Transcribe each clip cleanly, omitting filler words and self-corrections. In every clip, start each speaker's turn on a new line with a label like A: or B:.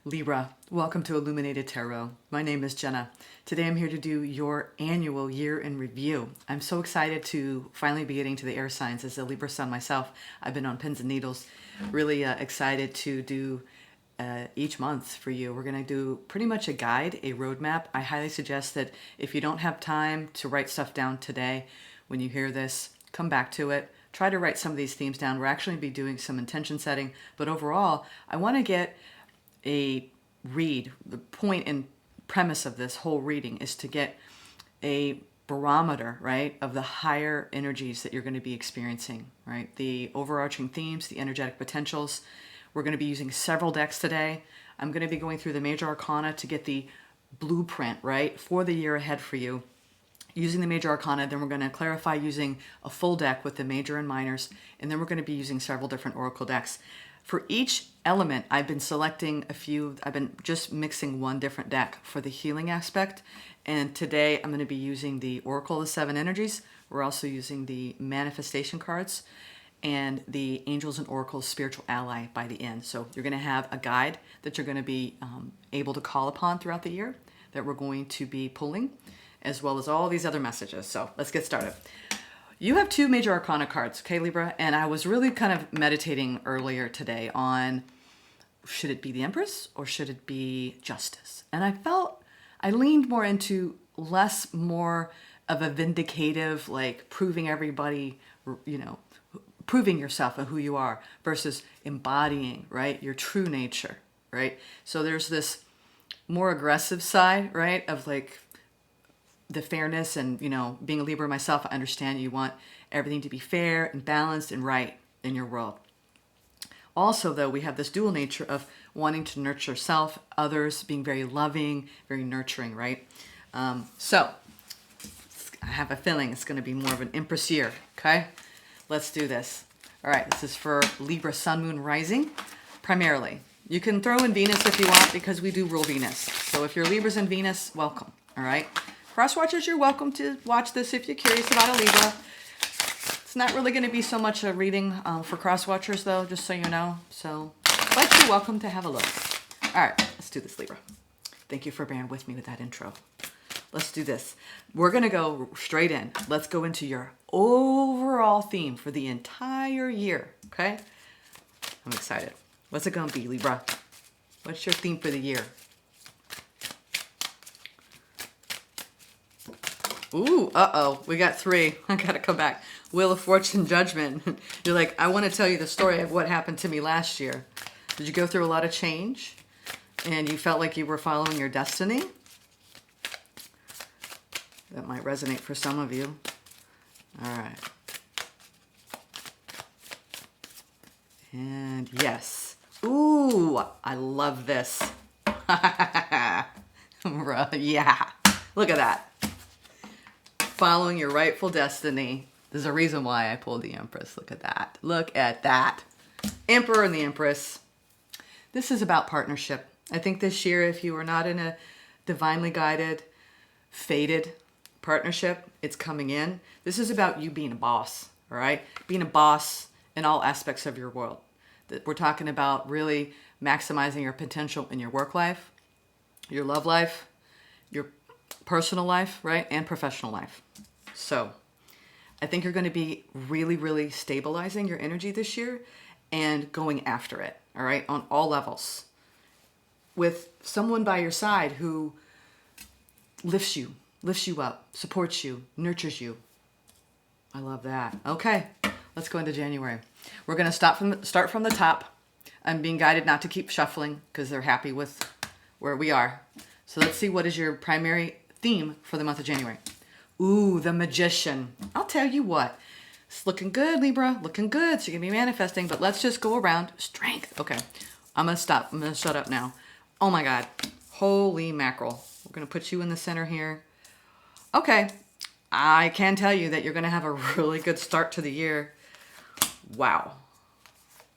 A: Libra, welcome to Illuminated Tarot. My name is Jenna. Today I'm here to do your annual year in review. I'm so excited to finally be getting to the air signs. As a Libra Sun myself, I've been on pins and needles. Really excited to do each month for you. We're going to do pretty much a guide, a roadmap. I highly suggest that if you don't have time to write stuff down today, when you hear this, come back to it. Try to write some of these themes down. We're actually going to be doing some intention setting, but overall, I want to get a read. The point and premise of this whole reading is to get a barometer, right, of the higher energies that you're going to be experiencing, right? The overarching themes, the energetic potentials. We're going to be using several decks today. I'm going to be going through the major arcana to get the blueprint, right, for the year ahead for you. Using the major arcana, then we're going to clarify using a full deck with the major and minors, and then we're going to be using several different oracle decks. For each element, I've been selecting a few. I've been just mixing one different deck for the healing aspect. And today I'm going to be using the Oracle of the Seven Energies. We're also using the manifestation cards and the Angels and Oracles Spiritual Ally by the end. So you're going to have a guide that you're going to be able to call upon throughout the year that we're going to be pulling, as well as all these other messages. So let's get started. You have two major arcana cards, okay, Libra? And I was really kind of meditating earlier today on, should it be the Empress or should it be Justice? And I leaned more into more of a vindicative, like proving everybody, proving yourself and who you are versus embodying, right, your true nature, right? So there's this more aggressive side, right, of like the fairness and, being a Libra myself, I understand you want everything to be fair and balanced and right in your world. Also, though, we have this dual nature of wanting to nurture self, others, being very loving, very nurturing, right? So I have a feeling it's going to be more of an Empress year, okay? Let's do this. All right, this is for Libra Sun, Moon, Rising, primarily. You can throw in Venus if you want because we do rule Venus. So if you're Libras and Venus, welcome, all right? Cross watchers, you're welcome to watch this if you're curious about a Libra. It's not really going to be so much a reading for cross watchers, though, just so you know. But you're welcome to have a look. All right, let's do this, Libra. Thank you for bearing with me with that intro. Let's do this. We're going to go straight in. Let's go into your overall theme for the entire year, okay? I'm excited. What's it going to be, Libra? What's your theme for the year? Ooh, uh-oh, we got three. I gotta come back. Wheel of Fortune, Judgment. You're like, I want to tell you the story of what happened to me last year. Did you go through a lot of change? And you felt like you were following your destiny? That might resonate for some of you. All right. And yes. Ooh, I love this. Yeah, look at that. Following your rightful destiny. There's a reason why I pulled the Empress. Look at that. Look at that. Emperor and the Empress. This is about partnership. I think this year, if you are not in a divinely guided, fated partnership, it's coming in. This is about you being a boss, all right? Being a boss in all aspects of your world. We're talking about really maximizing your potential in your work life, your love life, your personal life, right? And professional life. So I think you're going to be really, really stabilizing your energy this year and going after it, all right? On all levels. With someone by your side who lifts you up, supports you, nurtures you. I love that. Okay, let's go into January. We're going to start from the top. I'm being guided not to keep shuffling because they're happy with where we are. So let's see what is your primary theme for the month of January. Ooh, the Magician. I'll tell you what. It's looking good, Libra. Looking good. So you're going to be manifesting. But let's just go around. Strength. Okay. I'm going to stop. I'm going to shut up now. Oh, my God. Holy mackerel. We're going to put you in the center here. Okay. I can tell you that you're going to have a really good start to the year. Wow.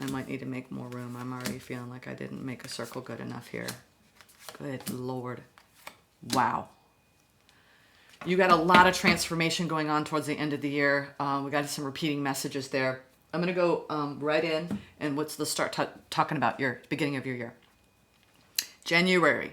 A: I might need to make more room. I'm already feeling like I didn't make a circle good enough here. Good Lord. Wow. You got a lot of transformation going on towards the end of the year. We got some repeating messages there. I'm going to go right in, and let's start talking about your beginning of your year. January,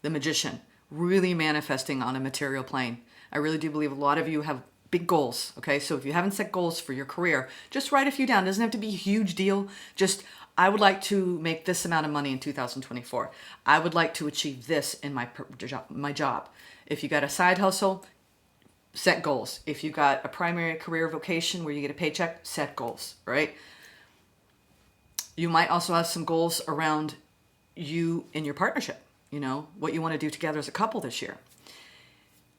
A: the Magician, really manifesting on a material plane. I really do believe a lot of you have big goals, okay? So if you haven't set goals for your career, just write a few down. It doesn't have to be a huge deal. Just, I would like to make this amount of money in 2024. I would like to achieve this in my job. If you got a side hustle, set goals. If you got a primary career vocation where you get a paycheck, set goals, right? You might also have some goals around you in your partnership, you know, what you want to do together as a couple this year.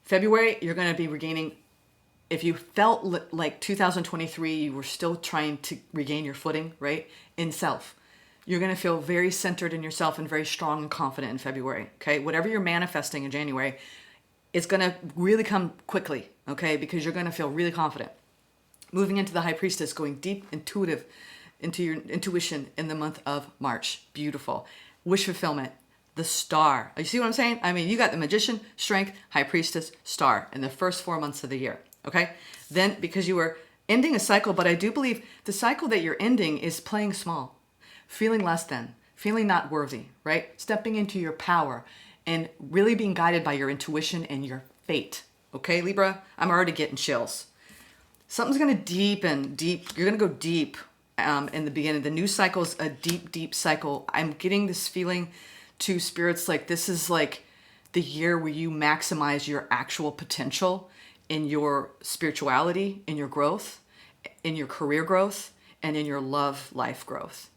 A: February, you're going to be regaining, if you felt like 2023, you were still trying to regain your footing, right, in self. You're going to feel very centered in yourself and very strong and confident in February, okay? Whatever you're manifesting in January, it's going to really come quickly, okay, because you're going to feel really confident. Moving into the High Priestess, going deep, intuitive, into your intuition in the month of March. Beautiful. Wish fulfillment. The Star. You see what I'm saying? I mean, you got the Magician, Strength, High Priestess, Star in the first 4 months of the year. Okay? Then, because you were ending a cycle, but I do believe the cycle that you're ending is playing small, feeling less than, feeling not worthy, right? Stepping into your power and really being guided by your intuition and your fate. Okay, Libra? I'm already getting chills. Something's going to deepen, You're going to go deep in the beginning. The new cycle is a deep, deep cycle. I'm getting this feeling to spirits like this is like the year where you maximize your actual potential in your spirituality, in your growth, in your career growth, and in your love life growth.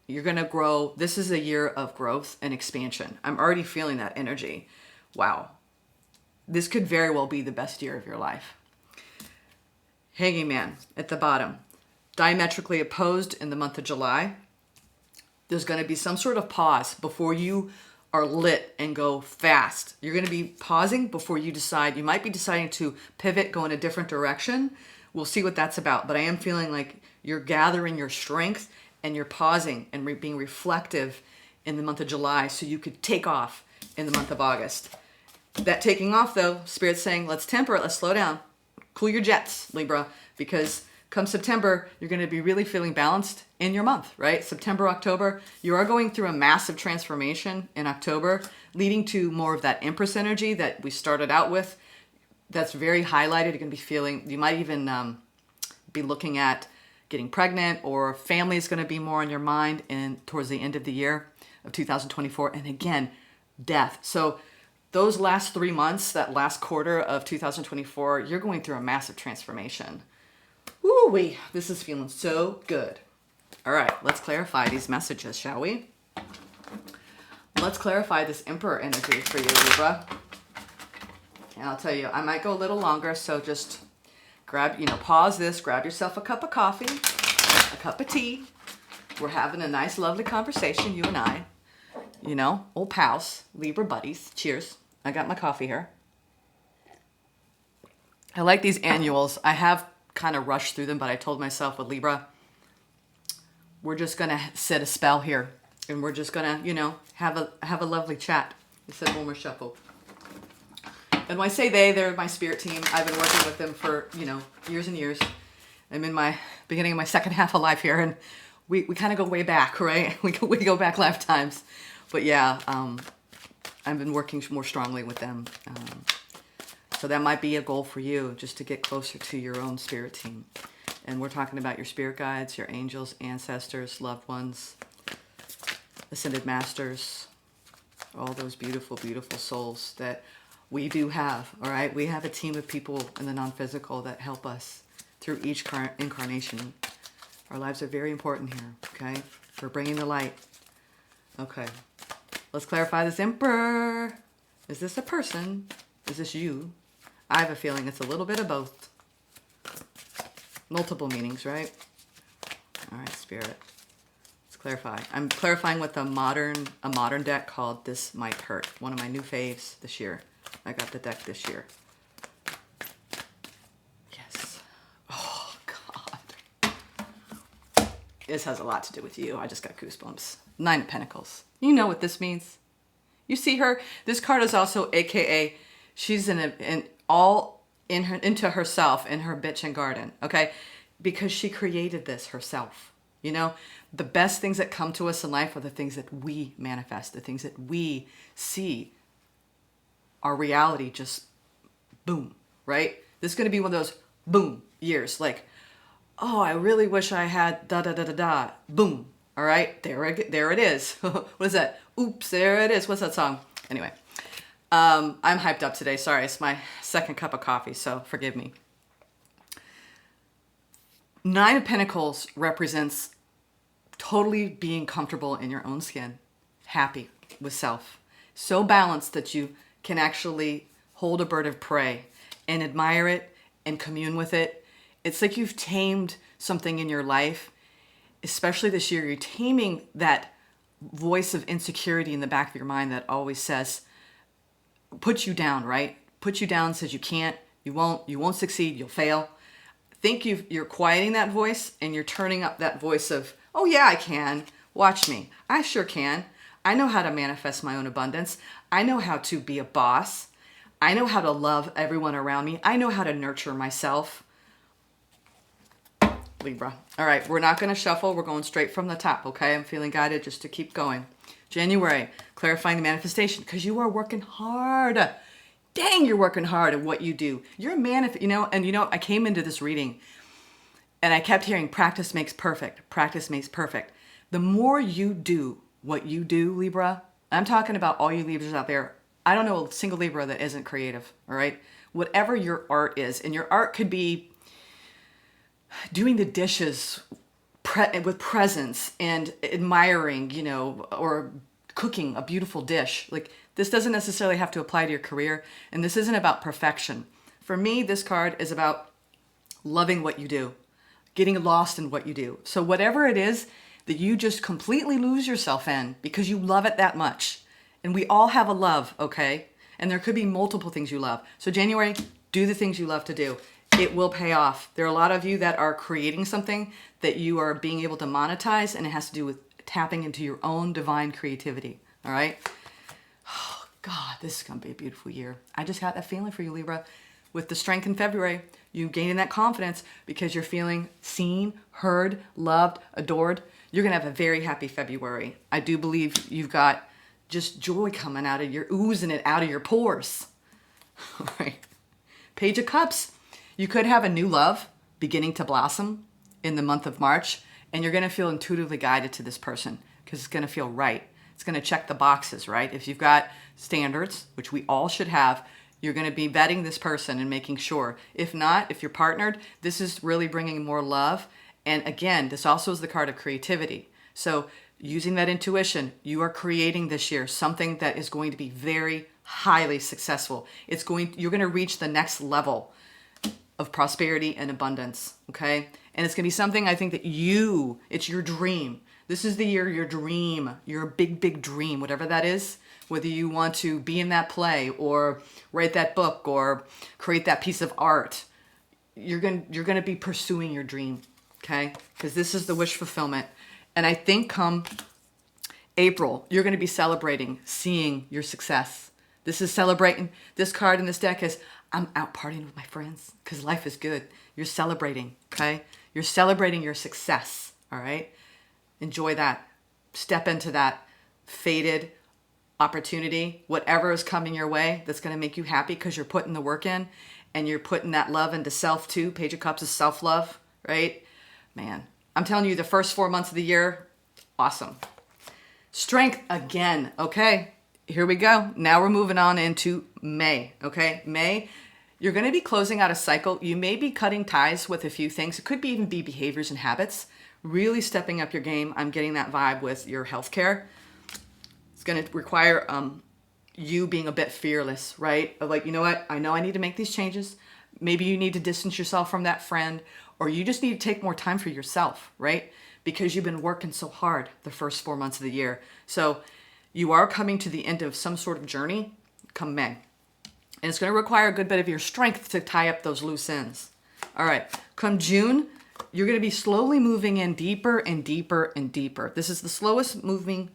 A: You're going to grow. This is a year of growth and expansion. I'm already feeling that energy. Wow. This could very well be the best year of your life. Hanging Man at the bottom. Diametrically opposed in the month of July. There's going to be some sort of pause before you are lit and go fast. You're going to be pausing before you decide. You might be deciding to pivot, go in a different direction. We'll see what that's about. But I am feeling like you're gathering your strength and you're pausing and being reflective in the month of July so you could take off in the month of August. That taking off, though, Spirit's saying, let's temper it, let's slow down. Cool your jets, Libra, because come September, you're going to be really feeling balanced in your month, right? September, October, you are going through a massive transformation in October, leading to more of that Empress energy that we started out with. That's very highlighted. You're going to be feeling, you might even be looking at getting pregnant, or family is going to be more on your mind towards the end of the year of 2024. And again, death. So those last 3 months, that last quarter of 2024, you're going through a massive transformation. Woo-wee, this is feeling so good. All right, let's clarify these messages, shall we? Let's clarify this Emperor energy for you, Libra. And I'll tell you, I might go a little longer, so just grab, pause this, grab yourself a cup of coffee, a cup of tea. We're having a nice, lovely conversation, you and I. Old pals, Libra buddies. Cheers. I got my coffee here. I like these annuals. I have kind of rushed through them, but I told myself with Libra, we're just going to set a spell here. And we're just going to, have a lovely chat. I said one more shuffle. And when I say they're my spirit team. I've been working with them for, years and years. I'm in my beginning of my second half of life here, and we kind of go way back, right? We go back lifetimes. But yeah, I've been working more strongly with them. So that might be a goal for you, just to get closer to your own spirit team. And we're talking about your spirit guides, your angels, ancestors, loved ones, ascended masters, all those beautiful, beautiful souls that we do have, all right? We have a team of people in the non-physical that help us through each incarnation. Our lives are very important here, okay? We're bringing the light. Okay, let's clarify this Emperor. Is this a person? Is this you? I have a feeling it's a little bit of both. Multiple meanings, right? All right, Spirit. Let's clarify. I'm clarifying with a modern deck called This Might Hurt. One of my new faves this year. I got the deck this year. Yes. Oh, God. This has a lot to do with you. I just got goosebumps. 9 of Pentacles. You know what this means. You see her? This card is also AKA, she's into herself in her bitchin' garden, okay? Because she created this herself. You know, the best things that come to us in life are the things that we manifest, the things that we see. Our reality just boom, right? This is going to be one of those boom years. Like, oh, I really wish I had da da da da da. Boom. All right, there it is. What is that? Oops, there it is. What's that song? Anyway, I'm hyped up today. Sorry, it's my second cup of coffee, so forgive me. Nine of Pentacles represents totally being comfortable in your own skin, happy with self, so balanced that you can actually hold a bird of prey and admire it and commune with it. It's like you've tamed something in your life, especially this year. You're taming that voice of insecurity in the back of your mind that always says, puts you down, right? Puts you down, says you can't, you won't succeed, you'll fail. Think you're quieting that voice and you're turning up that voice of, oh yeah, I can. Watch me. I sure can. I know how to manifest my own abundance. I know how to be a boss. I know how to love everyone around me. I know how to nurture myself. Libra. All right, we're not going to shuffle. We're going straight from the top, okay? I'm feeling guided just to keep going. January, clarifying the manifestation, because you are working hard. Dang, you're working hard at what you do. You're a I came into this reading and I kept hearing practice makes perfect. Practice makes perfect. The more you do what you do, Libra, I'm talking about all you Libras out there. I don't know a single Libra that isn't creative, all right? Whatever your art is, and your art could be doing the dishes with presence and admiring, or cooking a beautiful dish. Like, this doesn't necessarily have to apply to your career, and this isn't about perfection. For me, this card is about loving what you do, getting lost in what you do. So whatever it is that you just completely lose yourself in because you love it that much, and we all have a love, okay? And there could be multiple things you love. So January, do the things you love to do. It will pay off. There are a lot of you that are creating something that you are being able to monetize, and it has to do with tapping into your own divine creativity, all right? Oh, God, this is going to be a beautiful year. I just got that feeling for you, Libra. With the strength in February, you gaining that confidence because you're feeling seen, heard, loved, adored. You're going to have a very happy February. I do believe you've got just joy coming out of your, oozing it out of your pores. All right. Page of Cups. You could have a new love beginning to blossom in the month of March, and you're going to feel intuitively guided to this person because it's going to feel right. It's going to check the boxes, right? If you've got standards, which we all should have, you're going to be vetting this person and making sure. If not, if you're partnered, this is really bringing more love. And again, this also is the card of creativity. So using that intuition, you are creating this year something that is going to be very highly successful. You're going to reach the next level of prosperity and abundance, okay? And it's going to be something I think that it's your dream. This is the year your dream, your big, big dream, whatever that is, whether you want to be in that play or write that book or create that piece of art, you're going to be pursuing your dream, okay? Because this is the wish fulfillment. And I think come April, you're going to be celebrating, seeing your success. This is celebrating. This card in this deck is, I'm out partying with my friends because life is good. You're celebrating, okay? You're celebrating your success, all right? Enjoy that. Step into that fated opportunity, whatever is coming your way that's going to make you happy because you're putting the work in and you're putting that love into self too. Page of Cups is self-love, right? Man, I'm telling you, the first 4 months of the year, awesome. Strength again, okay? Here we go. Now we're moving on into May, okay? May, you're going to be closing out a cycle. You may be cutting ties with a few things. It could be even be behaviors and habits. Really stepping up your game. I'm getting that vibe with your healthcare. It's going to require you being a bit fearless, right? Of like, you know what? I know I need to make these changes. Maybe you need to distance yourself from that friend, or you just need to take more time for yourself, right? Because you've been working so hard the first 4 months of the year. So you are coming to the end of some sort of journey come May. And it's going to require a good bit of your strength to tie up those loose ends. All right, come June, you're going to be slowly moving in deeper and deeper and deeper. This is the slowest moving,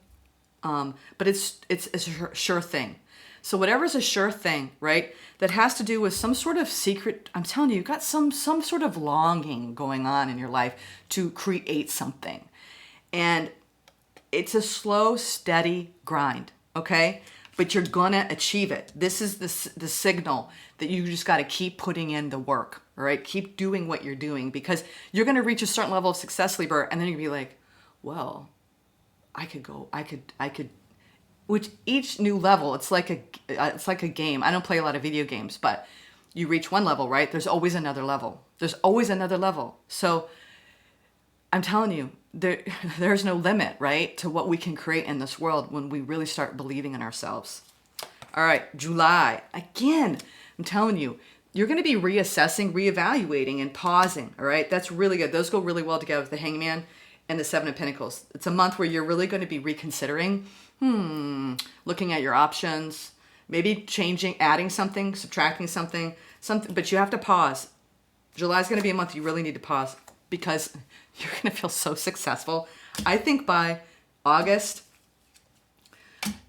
A: but it's a sure thing. So whatever's a sure thing, right, that has to do with some sort of secret, I'm telling you, you've got some sort of longing going on in your life to create something. And it's a slow, steady grind, okay? But you're gonna achieve it. This is the signal that you just gotta keep putting in the work, all right? Keep doing what you're doing, because you're gonna reach a certain level of success, Libra, and then you're gonna be like, well, I could, which each new level, it's like a game. I don't play a lot of video games, but you reach one level, right? There's always another level. There's always another level. So I'm telling you, there's no limit, right, to what we can create in this world when we really start believing in ourselves. All right, July. Again, I'm telling you, you're going to be reassessing, reevaluating, and pausing, all right? That's really good. Those go really well together with the Hangman and the Seven of Pentacles. It's a month where you're really going to be reconsidering, looking at your options, maybe changing, adding something, subtracting something, but you have to pause. July is going to be a month you really need to pause, because you're going to feel so successful. I think by August,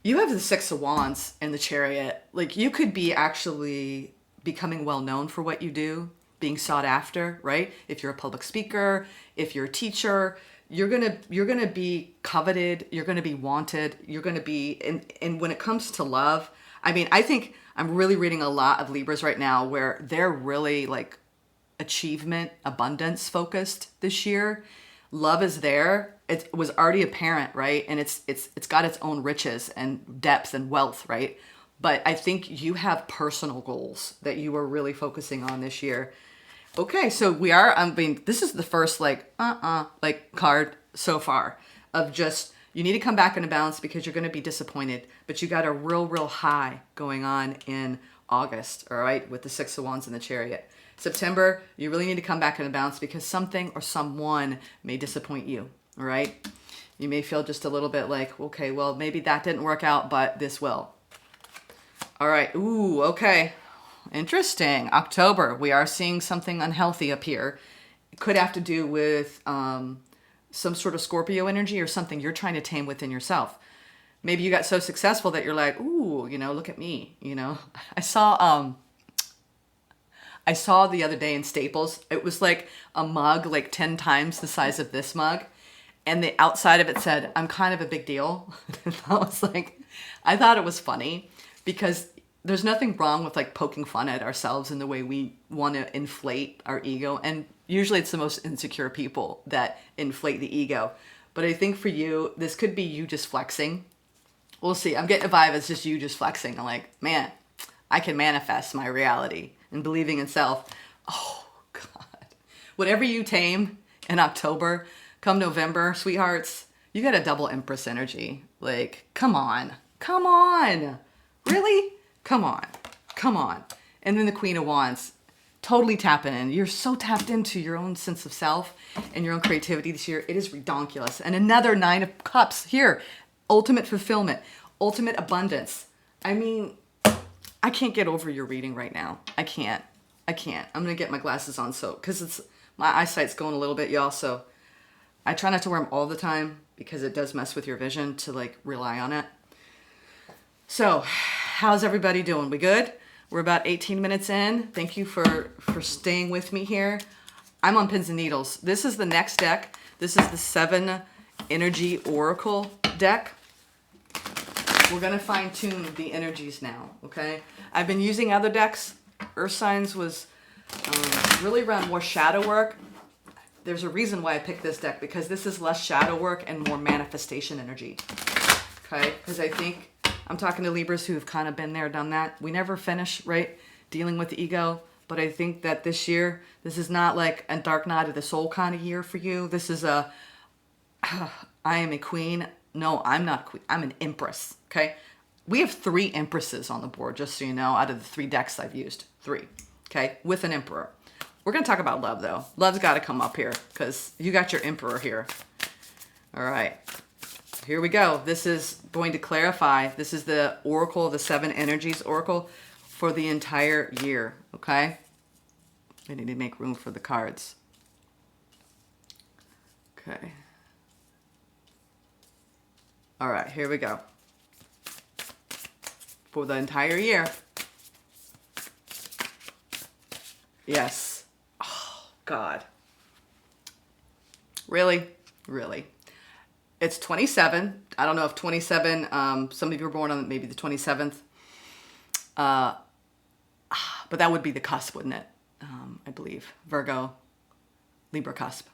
A: you have the Six of Wands and the Chariot. Like, you could be actually becoming well known for what you do, being sought after, right? If you're a public speaker, if you're a teacher, you're gonna be coveted, you're gonna be wanted, you're gonna be, and when it comes to love, I mean, I think I'm really reading a lot of Libras right now where they're really like achievement, abundance focused this year. Love is there. It was already apparent, right? And it's got its own riches and depth and wealth, right? But I think you have personal goals that you are really focusing on this year. Okay, so we are, I mean, this is the first like card so far of just, you need to come back into balance because you're going to be disappointed, but you got a real high going on in August, all right, with the Six of Wands and the Chariot. September, you really need to come back into balance because something or someone may disappoint you, all right? You may feel just a little bit like, okay, well, maybe that didn't work out, but this will. All right, ooh, okay. Interesting. October, we are seeing something unhealthy up here. It could have to do with some sort of Scorpio energy or something you're trying to tame within yourself. Maybe you got so successful that you're like, ooh, you know, look at me, you know. I saw the other day in Staples, it was like a mug like 10 times the size of this mug. And the outside of it said, I'm kind of a big deal. I thought it was funny because there's nothing wrong with like poking fun at ourselves in the way we want to inflate our ego. And usually it's the most insecure people that inflate the ego. But I think for you, this could be you just flexing. We'll see. I'm getting a vibe it's just you just flexing. I'm like, man, I can manifest my reality and believing in self. Oh, God. Whatever you tame in October, come November, sweethearts, you got a double Empress energy. Like, come on. Come on. Really? Come on. And then the Queen of Wands, totally tapping in. You're so tapped into your own sense of self and your own creativity this year. It is redonkulous. And another Nine of Cups here. Ultimate fulfillment, ultimate abundance. I mean, I can't get over your reading right now. I can't. I'm going to get my glasses on because my eyesight's going a little bit, y'all. So I try not to wear them all the time because it does mess with your vision to like rely on it. So how's everybody doing? We good? We're about 18 minutes in. Thank you for staying with me here. I'm on pins and needles. This is the next deck. This is the 7 Energy Oracle deck. We're going to fine tune the energies now, okay? I've been using other decks. Earth Signs was really around more shadow work. There's a reason why I picked this deck because this is less shadow work and more manifestation energy, okay? Because I think I'm talking to Libras who've kind of been there, done that. We never finish, right, dealing with the ego. But I think that this year, this is not like a dark night of the soul kind of year for you. This is I am a queen. No, I'm not a queen. I'm an empress, okay? We have 3 empresses on the board, just so you know, out of the 3 decks I've used. 3, okay, with an emperor. We're going to talk about love, though. Love's got to come up here because you got your emperor here. All right. Here we go. This is going to clarify. This is the Oracle, the 7 Energies Oracle for the entire year, okay? I need to make room for the cards. Okay. All right, here we go. For the entire year. Yes. Oh, God. Really? Really? It's 27. I don't know if 27, some of you were born on maybe the 27th. But that would be the cusp, wouldn't it? I believe. Virgo, Libra cusp.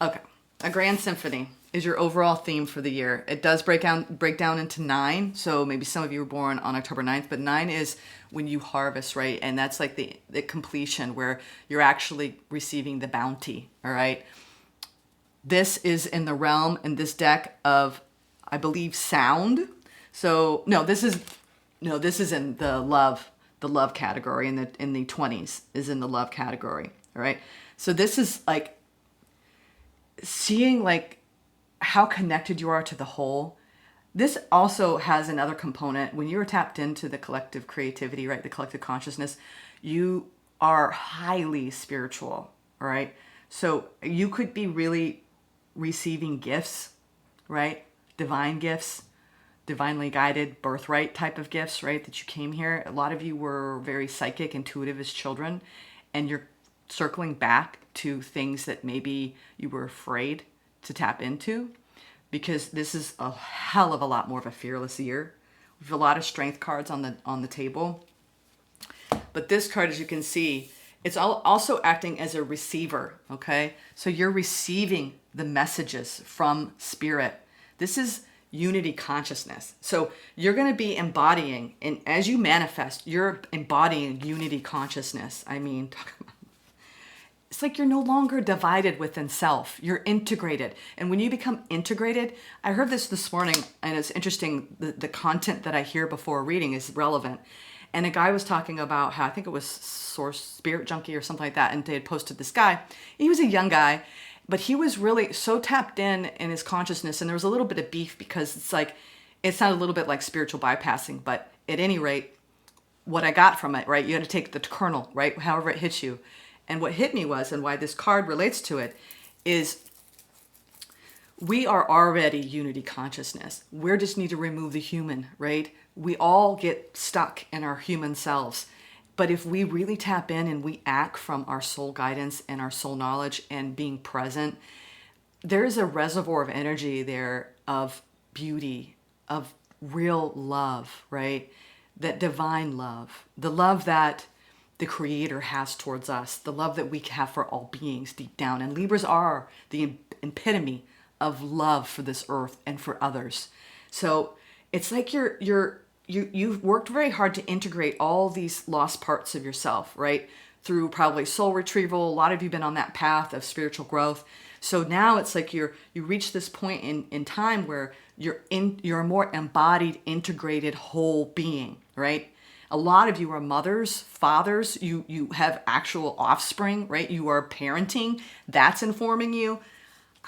A: Okay. A grand symphony is your overall theme for the year. It does break down into 9. So maybe some of you were born on October 9th, but 9 is when you harvest, right? And that's like the completion where you're actually receiving the bounty, all right? This is in the realm in this deck of, I believe, sound. So no, this is in the love category, in the 20s is in the love category. All right. So this is like seeing like how connected you are to the whole. This also has another component. When you're tapped into the collective creativity, right? The collective consciousness, you are highly spiritual. All right. So you could be really receiving gifts, right? Divine gifts, divinely guided birthright type of gifts, right? That you came here. A lot of you were very psychic, intuitive as children, and you're circling back to things that maybe you were afraid to tap into, because this is a hell of a lot more of a fearless year. We have a lot of strength cards on the table. But this card, as you can see, it's also acting as a receiver, okay? So you're receiving the messages from spirit. This is unity consciousness. So you're going to be embodying, and as you manifest, you're embodying unity consciousness. I mean, it's like you're no longer divided within self. You're integrated. And when you become integrated, I heard this morning, and it's interesting, the content that I hear before a reading is relevant. And a guy was talking about how, I think it was Source Spirit Junkie or something like that, and they had posted this guy. He was a young guy, but he was really so tapped in his consciousness, and there was a little bit of beef because it's like, it sounded a little bit like spiritual bypassing, but at any rate, what I got from it, right, you had to take the kernel, right, however it hits you. And what hit me was, and why this card relates to it, is we are already unity consciousness. We just need to remove the human, right? We all get stuck in our human selves. But if we really tap in and we act from our soul guidance and our soul knowledge and being present, there's a reservoir of energy there of beauty, of real love, right? That divine love, the love that the Creator has towards us, the love that we have for all beings deep down. And Libras are the epitome of love for this earth and for others. So it's like you've worked very hard to integrate all these lost parts of yourself, right? Through probably soul retrieval. A lot of you have been on that path of spiritual growth. So now it's like you reach this point in time where you're a more embodied, integrated whole being, right? A lot of you are mothers, fathers, you have actual offspring, right? You are parenting, that's informing you.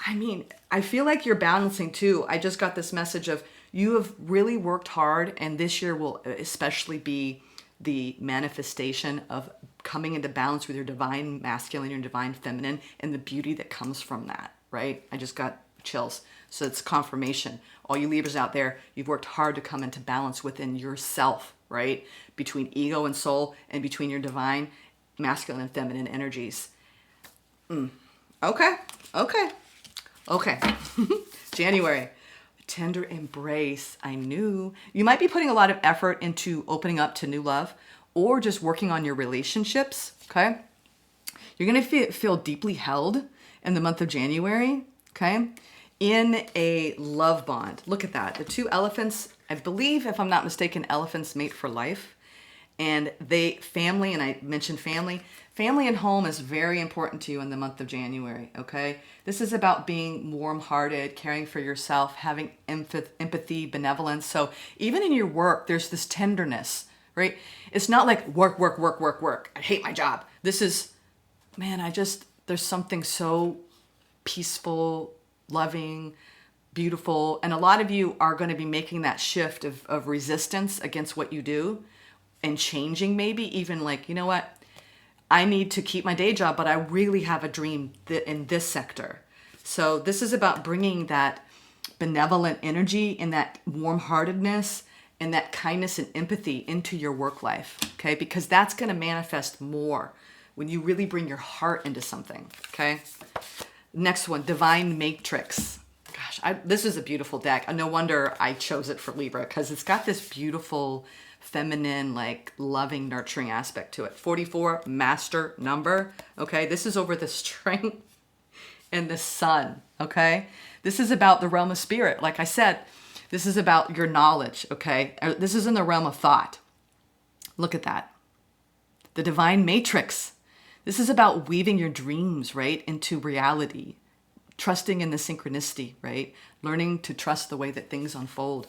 A: I mean, I feel like you're balancing too. I just got this message of you have really worked hard, and this year will especially be the manifestation of coming into balance with your divine masculine, your divine feminine, and the beauty that comes from that, right? I just got chills. So it's confirmation. All you Libras out there, you've worked hard to come into balance within yourself, right? Between ego and soul, and between your divine masculine and feminine energies. Okay. January. Tender embrace. I knew. You might be putting a lot of effort into opening up to new love, or just working on your relationships, okay? You're going to feel deeply held in the month of January, okay? In a love bond. Look at that. The two elephants, I believe, if I'm not mistaken, elephants mate for life. And family, and I mentioned family and home is very important to you in the month of January, okay? This is about being warm-hearted, caring for yourself, having empathy, benevolence. So even in your work, there's this tenderness, right? It's not like work. I hate my job. This is, man, there's something so peaceful, loving, beautiful. And a lot of you are going to be making that shift of resistance against what you do, and changing, maybe even like, you know what? I need to keep my day job, but I really have a dream in this sector. So this is about bringing that benevolent energy and that warm-heartedness and that kindness and empathy into your work life, okay? Because that's going to manifest more when you really bring your heart into something, okay? Next one, Divine Matrix. Gosh, this is a beautiful deck. No wonder I chose it for Libra, because it's got this beautiful feminine, like loving, nurturing aspect to it. 44, master number. Okay, this is over the strength and the sun. Okay, this is about the realm of spirit. Like I said, this is about your knowledge. Okay, this is in the realm of thought. Look at that. The Divine Matrix. This is about weaving your dreams, right, into reality. Trusting in the synchronicity, right? Learning to trust the way that things unfold.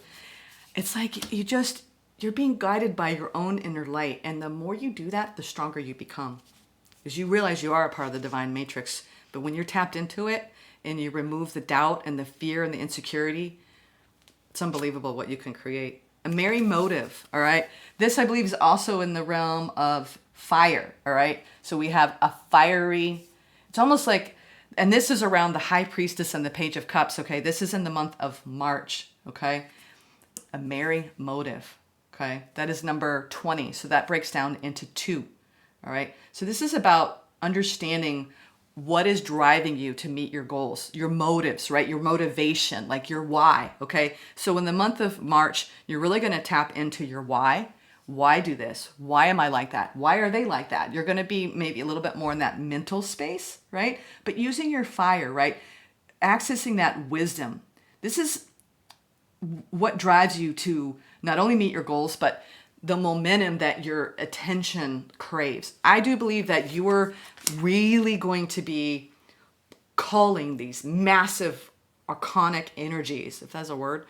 A: It's like you're being guided by your own inner light. And the more you do that, the stronger you become. Because you realize you are a part of the divine matrix. But when you're tapped into it and you remove the doubt and the fear and the insecurity, it's unbelievable what you can create. A merry motive, all right? This, I believe, is also in the realm of fire, all right? So we have a fiery, it's almost like, and this is around the High Priestess and the Page of Cups, okay? This is in the month of March, okay? A merry motive, okay? That is number 20, so that breaks down into 2, all right? So this is about understanding what is driving you to meet your goals, your motives, right? Your motivation, like your why, okay? So in the month of March, you're really gonna tap into your why. Why do this? Why am I like that? Why are they like that? You're going to be maybe a little bit more in that mental space, right? But using your fire, right? Accessing that wisdom. This is what drives you to not only meet your goals, but the momentum that your attention craves. I do believe that you are really going to be calling these massive archonic energies, if that's a word,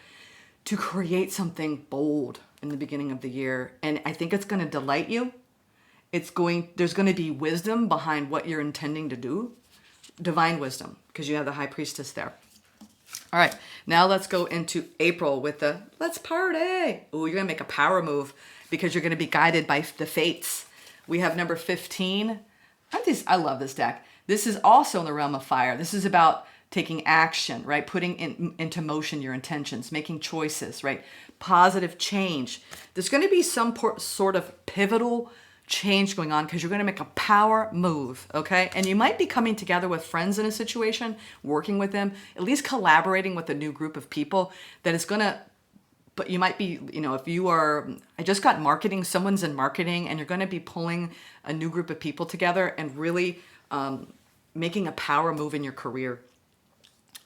A: to create something bold in the beginning of the year. And I think it's going to delight you. There's going to be wisdom behind what you're intending to do. Divine wisdom, because you have the High Priestess there. All right, now let's go into April with the let's party. Oh, you're going to make a power move because you're going to be guided by the fates. We have number 15. I love this deck. This is also in the realm of fire. This is about taking action, right? Putting into motion your intentions, making choices, right? Positive change. There's going to be some sort of pivotal change going on because you're going to make a power move, okay? And you might be coming together with friends in a situation, working with them, at least collaborating with a new group of people that is going to, but you might be, if you are, I just got marketing, someone's in marketing, and you're going to be pulling a new group of people together and really making a power move in your career.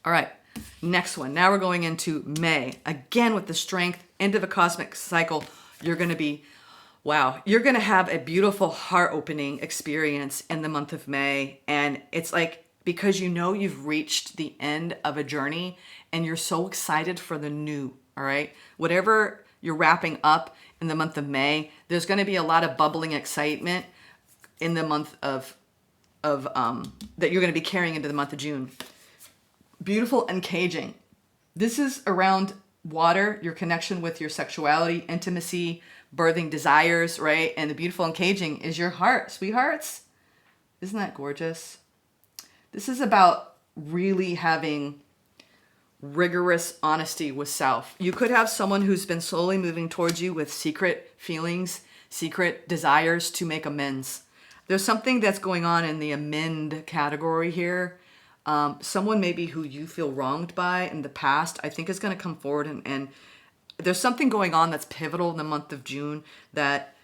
A: All right, next one. Now we're going into May. Again, with the strength, end of a cosmic cycle, you're going to be, you're going to have a beautiful heart-opening experience in the month of May. And it's like, because you've reached the end of a journey and you're so excited for the new, all right? Whatever you're wrapping up in the month of May, there's going to be a lot of bubbling excitement in the month of that you're going to be carrying into the month of June. Beautiful uncaging. This is around water, your connection with your sexuality, intimacy, birthing desires, right? And the beautiful uncaging is your heart, sweethearts. Isn't that gorgeous? This is about really having rigorous honesty with self. You could have someone who's been slowly moving towards you with secret feelings, secret desires to make amends. There's something that's going on in the amend category here. Someone maybe who you feel wronged by in the past, I think is going to come forward and there's something going on that's pivotal in the month of June that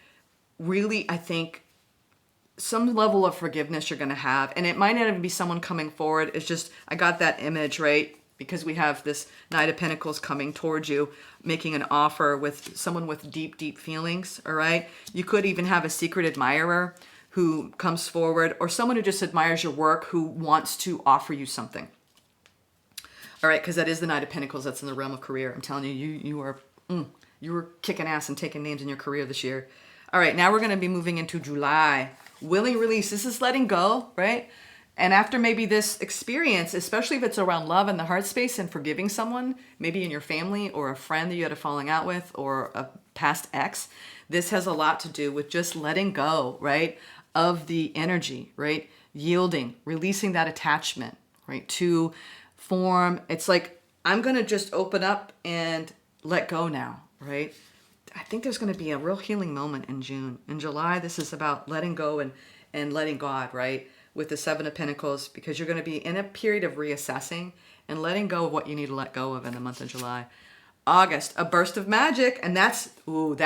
A: really, I think, some level of forgiveness you're going to have. And it might not even be someone coming forward. It's just, I got that image, right? Because we have this Knight of Pentacles coming towards you, making an offer with someone with deep, deep feelings, all right? You could even have a secret admirer who comes forward, or someone who just admires your work who wants to offer you something. All right, because that is the Knight of Pentacles. That's in the realm of career. I'm telling you, you were kicking ass and taking names in your career this year. All right, now we're going to be moving into July. Willing release. This is letting go, right? And after maybe this experience, especially if it's around love and the heart space and forgiving someone, maybe in your family or a friend that you had a falling out with or a past ex, this has a lot to do with just letting go, right? Of the energy, right? Yielding, releasing that attachment, right? To form, it's like, I'm going to just open up and let go now, right? I think there's going to be a real healing moment in June. In July, this is about letting go and letting God, right? with the Seven of Pentacles, because you're going to be in a period of reassessing and letting go of what you need to let go of in the month of July. August, a burst of magic, and that's with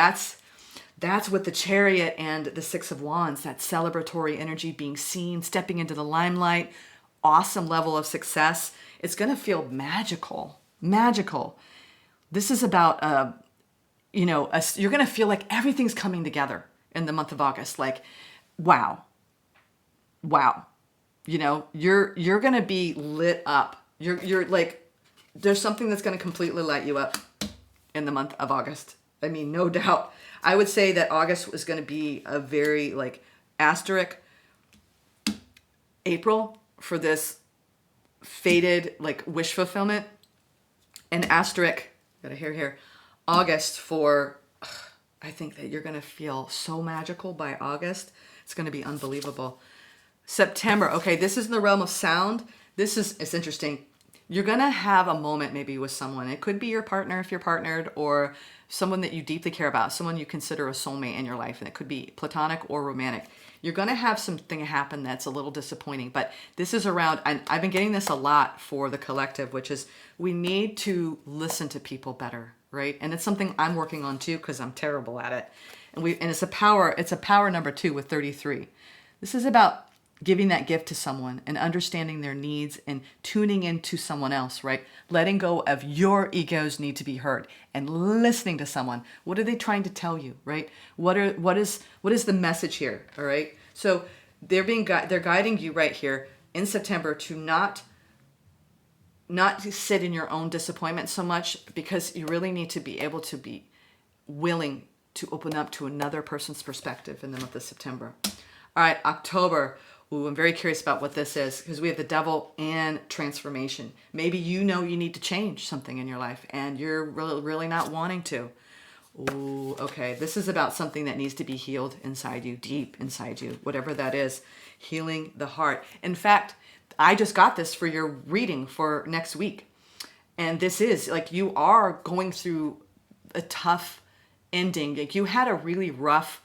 A: the Chariot and the Six of Wands, that celebratory energy, being seen, stepping into the limelight, awesome level of success. It's going to feel magical, magical. This is about, you're going to feel like everything's coming together in the month of August. Like, wow. You're going to be lit up. You're like, there's something that's going to completely light you up in the month of August. I mean, no doubt. I would say that August was going to be a very asterisk April for this faded wish fulfillment, and asterisk, got a hair here, August for, I think that you're going to feel so magical by August. It's going to be unbelievable. September. Okay, this is in the realm of sound. It's interesting. You're going to have a moment maybe with someone. It could be your partner if you're partnered, or someone that you deeply care about, someone you consider a soulmate in your life, and it could be platonic or romantic. You're going to have something happen that's a little disappointing, but this is around, and I've been getting this a lot for the collective, which is we need to listen to people better, right? And it's something I'm working on too, because I'm terrible at it. And it's a power number 2 with 33. This is about giving that gift to someone and understanding their needs and tuning into someone else, right? Letting go of your ego's need to be heard and listening to someone. What are they trying to tell you, right? What is the message here, all right? So they're guiding you right here in September to not sit in your own disappointment so much, because you really need to be able to be willing to open up to another person's perspective in the month of September. All right, October. Ooh, I'm very curious about what this is, because we have the Devil and transformation. Maybe you need to change something in your life and you're really not wanting to. Ooh, okay. This is about something that needs to be healed inside you, deep inside you, whatever that is. Healing the heart. In fact, I just got this for your reading for next week. And this is you are going through a tough ending. You had a really rough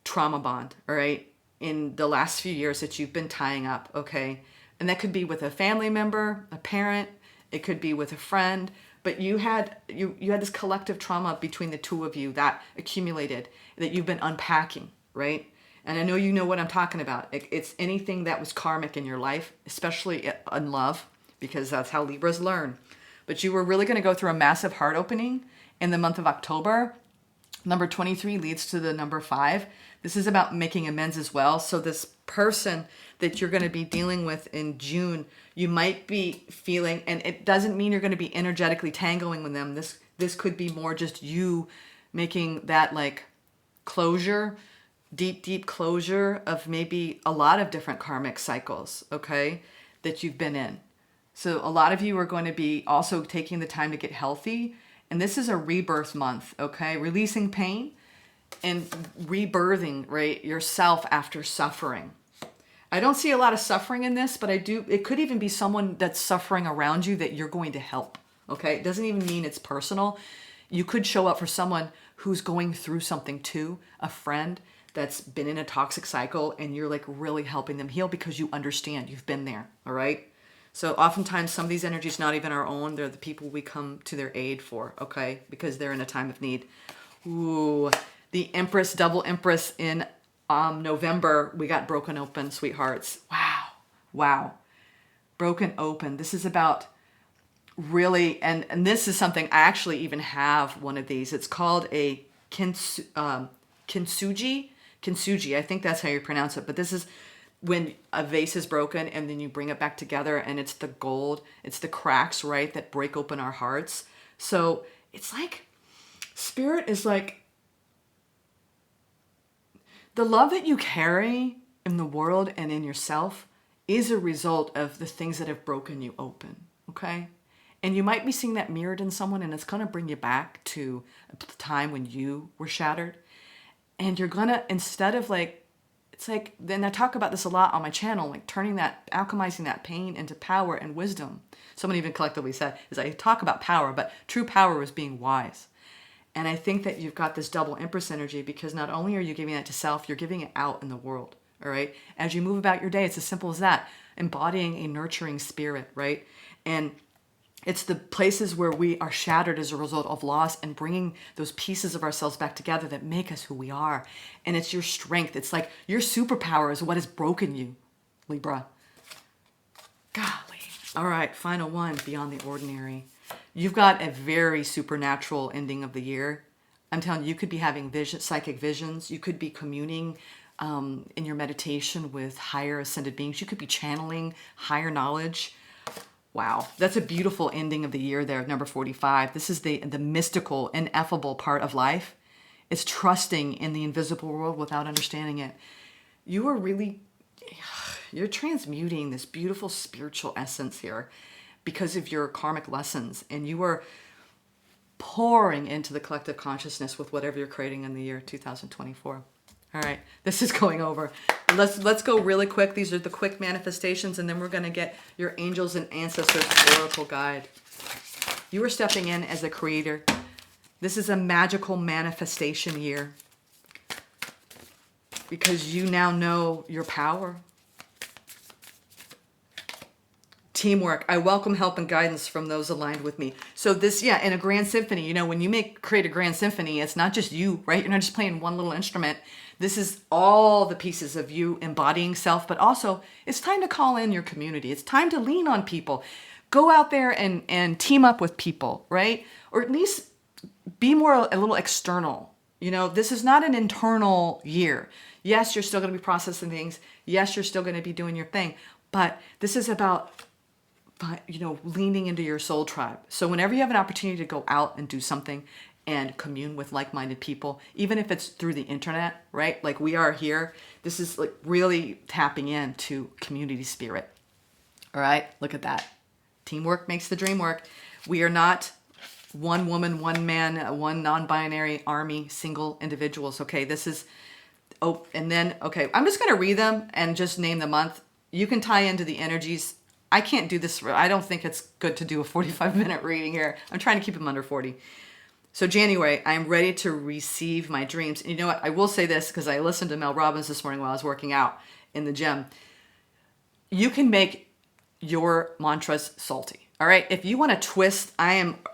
A: trauma bond, all right, in the last few years that you've been tying up, okay? And that could be with a family member, a parent, it could be with a friend, but you had this collective trauma between the two of you that accumulated, that you've been unpacking, right? And I know you know what I'm talking about. It's anything that was karmic in your life, especially in love, because that's how Libras learn. But you were really going to go through a massive heart opening in the month of October. Number 23 leads to the number 5. This is about making amends as well. So this person that you're going to be dealing with in June, you might be feeling, and it doesn't mean you're going to be energetically tangling with them. This could be more just you making that closure, deep closure of maybe a lot of different karmic cycles, okay, that you've been in. So a lot of you are going to be also taking the time to get healthy. And this is a rebirth month, okay? Releasing pain and rebirthing, right, yourself after suffering. I don't see a lot of suffering in this, but it could even be someone that's suffering around you that you're going to help, okay? It doesn't even mean it's personal. You could show up for someone who's going through something too, a friend that's been in a toxic cycle, and you're really helping them heal because you understand, you've been there, all right? So oftentimes some of these energies not even our own. They're the people we come to their aid for, okay? Because they're in a time of need. Ooh, the Empress, double Empress in November. We got broken open, sweethearts. Wow. Broken open. This is about really, and this is something, I actually even have one of these. It's called a kintsugi. Kintsugi, I think that's how you pronounce it. But this is when a vase is broken and then you bring it back together, and it's the gold, it's the cracks, right, that break open our hearts. So it's Spirit is the love that you carry in the world and in yourself is a result of the things that have broken you open, okay? And you might be seeing that mirrored in someone, and it's going to bring you back to a time when you were shattered. And you're going to, instead of then I talk about this a lot on my channel, alchemizing that pain into power and wisdom. Someone even collectively said, I talk about power, but true power is being wise. And I think that you've got this double Empress energy, because not only are you giving that to self, you're giving it out in the world, all right? As you move about your day, it's as simple as that. Embodying a nurturing spirit, right? And it's the places where we are shattered as a result of loss and bringing those pieces of ourselves back together that make us who we are. And it's your strength. It's like your superpower is what has broken you, Libra. Golly. All right, final one, beyond the ordinary. You've got a very supernatural ending of the year. I'm telling you, you could be having psychic visions. You could be communing in your meditation with higher ascended beings. You could be channeling higher knowledge. Wow, that's a beautiful ending of the year there, number 45. This is the mystical, ineffable part of life. It's trusting in the invisible world without understanding it. You're transmuting this beautiful spiritual essence here because of your karmic lessons, and you are pouring into the collective consciousness with whatever you're creating in the year 2024. All right, this is going over. Let's go really quick. These are the quick manifestations, and then we're going to get your angels and ancestors oracle guide. You are stepping in as a creator. This is a magical manifestation year because you now know your power. Teamwork. I welcome help and guidance from those aligned with me. So this, in a grand symphony, when you create a grand symphony, it's not just you, right? You're not just playing one little instrument. This is all the pieces of you embodying self, but also it's time to call in your community. It's time to lean on people. Go out there and team up with people, right? Or at least be a little external. This is not an internal year. Yes, you're still going to be processing things. Yes, you're still going to be doing your thing, but this is about leaning into your soul tribe. So whenever you have an opportunity to go out and do something and commune with like-minded people, even if it's through the internet, right? Like we are here, this is like really tapping into community spirit. All right, look at that. Teamwork makes the dream work. We are not one woman, one man, one non-binary army, single individuals. Okay, I'm just going to read them and just name the month. You can tie into the energies. I can't do this. I don't think it's good to do a 45-minute reading here. I'm trying to keep them under 40. So January, I'm ready to receive my dreams. And you know what? I will say this because I listened to Mel Robbins this morning while I was working out in the gym. You can make your mantras salty. All right. If you want to twist,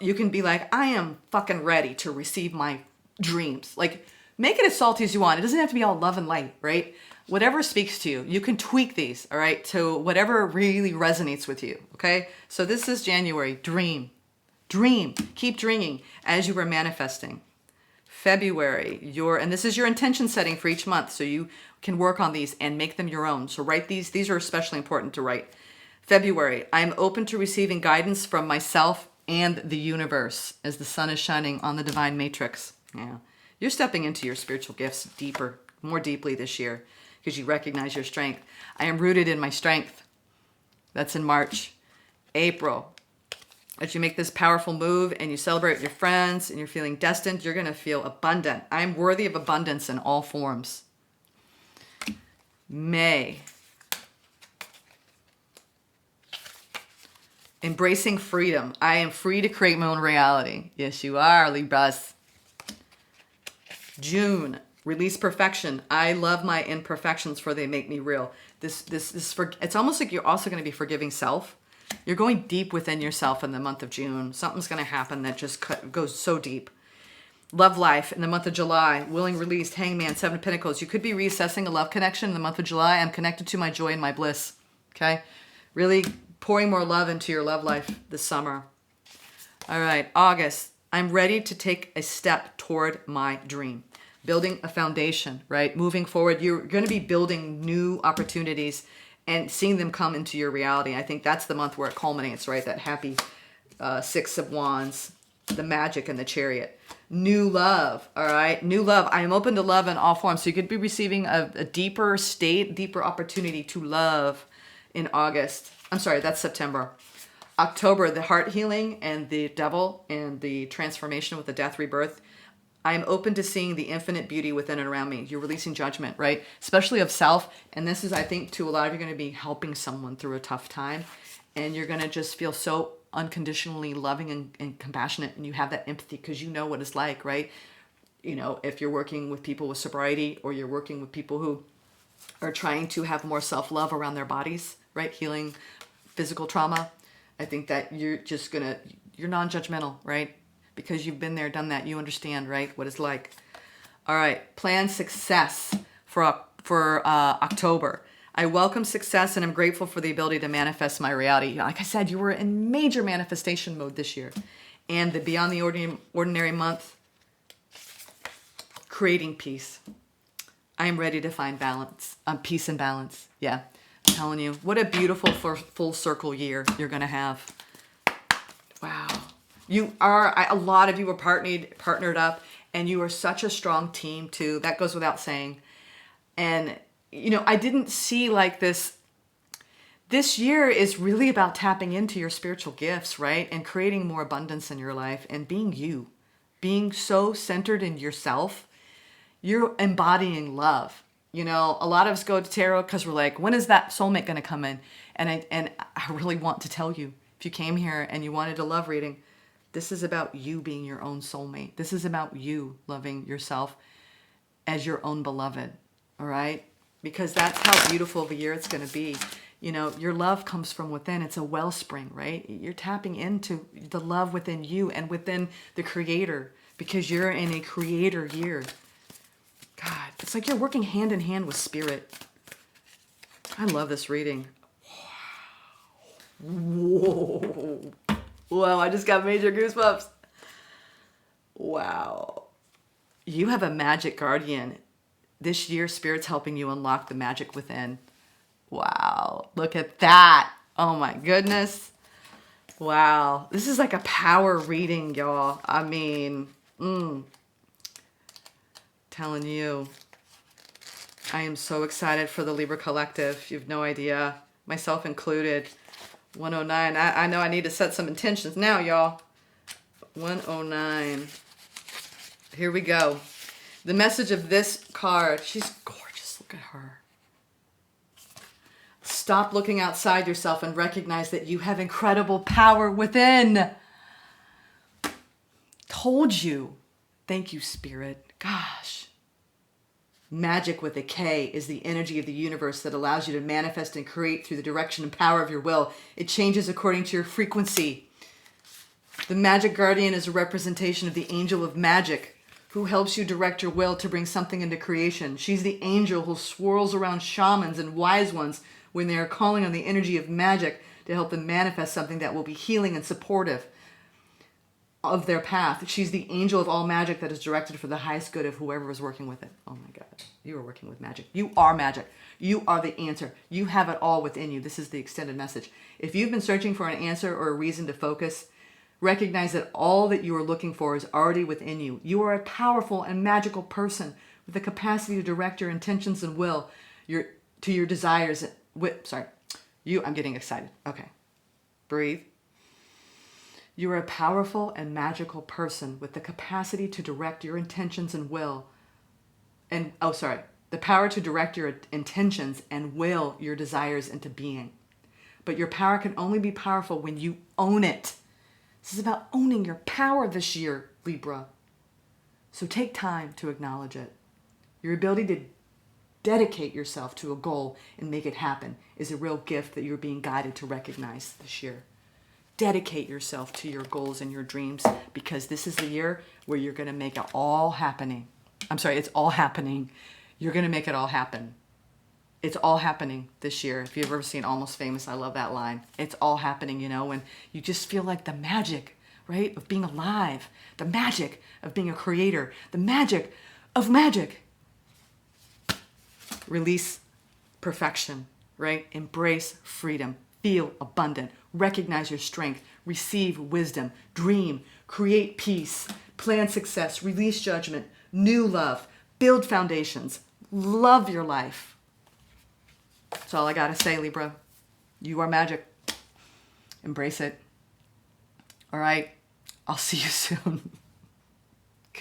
A: you can be like, I am fucking ready to receive my dreams. Like, make it as salty as you want. It doesn't have to be all love and light, right? Whatever speaks to you, you can tweak these, all right, to whatever really resonates with you, okay? So this is January, dream. Keep dreaming as you are manifesting. February, and this is your intention setting for each month, so you can work on these and make them your own. So write these are especially important to write. February, I am open to receiving guidance from myself and the universe as the sun is shining on the divine matrix. Yeah. You're stepping into your spiritual gifts more deeply this year because you recognize your strength. I am rooted in my strength. That's in March. April, as you make this powerful move and you celebrate your friends and you're feeling destined, you're going to feel abundant. I'm worthy of abundance in all forms. May, embracing freedom. I am free to create my own reality. Yes, you are, Libras. June, release perfection. I love my imperfections for they make me real. It's almost like you're also going to be forgiving self. You're going deep within yourself in the month of June. Something's going to happen that just goes so deep. Love life in the month of July. Willing, released, hangman, 7 of Pentacles. You could be reassessing a love connection in the month of July. I'm connected to my joy and my bliss. Okay? Really pouring more love into your love life this summer. All right, August. I'm ready to take a step toward my dream. Building a foundation, right? Moving forward. You're going to be building new opportunities and seeing them come into your reality. I think that's the month where it culminates, right? That happy 6 of Wands, the magic and the Chariot. New love, all right? New love. I am open to love in all forms. So you could be receiving a deeper state, deeper opportunity to love in August. I'm sorry, that's September. October, the heart healing and the devil and the transformation with the death rebirth. I am open to seeing the infinite beauty within and around me. You're releasing judgment, right? Especially of self. And this is, I think, to a lot of you, going to be helping someone through a tough time. And you're going to just feel so unconditionally loving and compassionate. And you have that empathy because you know what it's like, right? You know, if you're working with people with sobriety or you're working with people who are trying to have more self-love around their bodies, right? Healing physical trauma. I think that you're non-judgmental, right? Because you've been there, done that. You understand, right? What it's like. All right. Plan success for October. I welcome success and I'm grateful for the ability to manifest my reality. Like I said, you were in major manifestation mode this year. And the Beyond the Ordinary month, creating peace. I am ready to find balance, peace and balance. Yeah, I'm telling you, what a beautiful full circle year you're going to have. Wow. You are, a lot of you are partnered up, and you are such a strong team too. That goes without saying. And, you know, I didn't see like this. This year is really about tapping into your spiritual gifts, right? And creating more abundance in your life and being you, being so centered in yourself. You're embodying love. You know, a lot of us go to tarot because we're like, when is that soulmate going to come in? And I really want to tell you, if you came here and you wanted a love reading, this is about you being your own soulmate. This is about you loving yourself as your own beloved. All right? Because that's how beautiful of a year it's going to be. You know, your love comes from within. It's a wellspring, right? You're tapping into the love within you and within the Creator because you're in a creator year. God, it's like you're working hand in hand with Spirit. I love this reading. Whoa. Whoa, I just got major goosebumps. Wow. You have a magic guardian. This year, Spirit's helping you unlock the magic within. Wow. Look at that. Oh my goodness. Wow. This is like a power reading, y'all. I mean, telling you, I am so excited for the Libra Collective. You have no idea, myself included. 109. I know I need to set some intentions now, y'all. 109. Here we go. The message of this card. She's gorgeous. Look at her. Stop looking outside yourself and recognize that you have incredible power within. Told you. Thank you, Spirit. Gosh. Magic with a K is the energy of the universe that allows you to manifest and create through the direction and power of your will. It changes according to your frequency. The Magic Guardian is a representation of the angel of magic who helps you direct your will to bring something into creation. She's the angel who swirls around shamans and wise ones when they are calling on the energy of magic to help them manifest something that will be healing and supportive of their path. She's the angel of all magic that is directed for the highest good of whoever is working with it. Oh my God. You are working with magic. You are magic. You are the answer. You have it all within you. This is the extended message. If you've been searching for an answer or a reason to focus, recognize that all that you are looking for is already within you. You are a powerful and magical person with the capacity to direct your intentions and will to your desires. I'm getting excited. Okay. Breathe. You are a powerful and magical person with the capacity to direct your intentions and will. The power to direct your intentions and will your desires into being. But your power can only be powerful when you own it. This is about owning your power this year, Libra. So take time to acknowledge it. Your ability to dedicate yourself to a goal and make it happen is a real gift that you're being guided to recognize this year. Dedicate yourself to your goals and your dreams because this is the year where you're going to make it all happening. It's all happening. You're going to make it all happen. It's all happening this year. If you've ever seen Almost Famous, I love that line. It's all happening, you know, when you just feel like the magic, right, of being alive, the magic of being a creator, the magic of magic. Release perfection, right? Embrace freedom. Feel abundant. Recognize your strength. Receive wisdom. Dream. Create peace. Plan success. Release judgment. New love. Build foundations. Love your life. That's all I gotta say, Libra. You are magic. Embrace it. All right. I'll see you soon.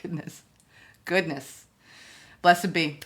A: Goodness. Blessed be.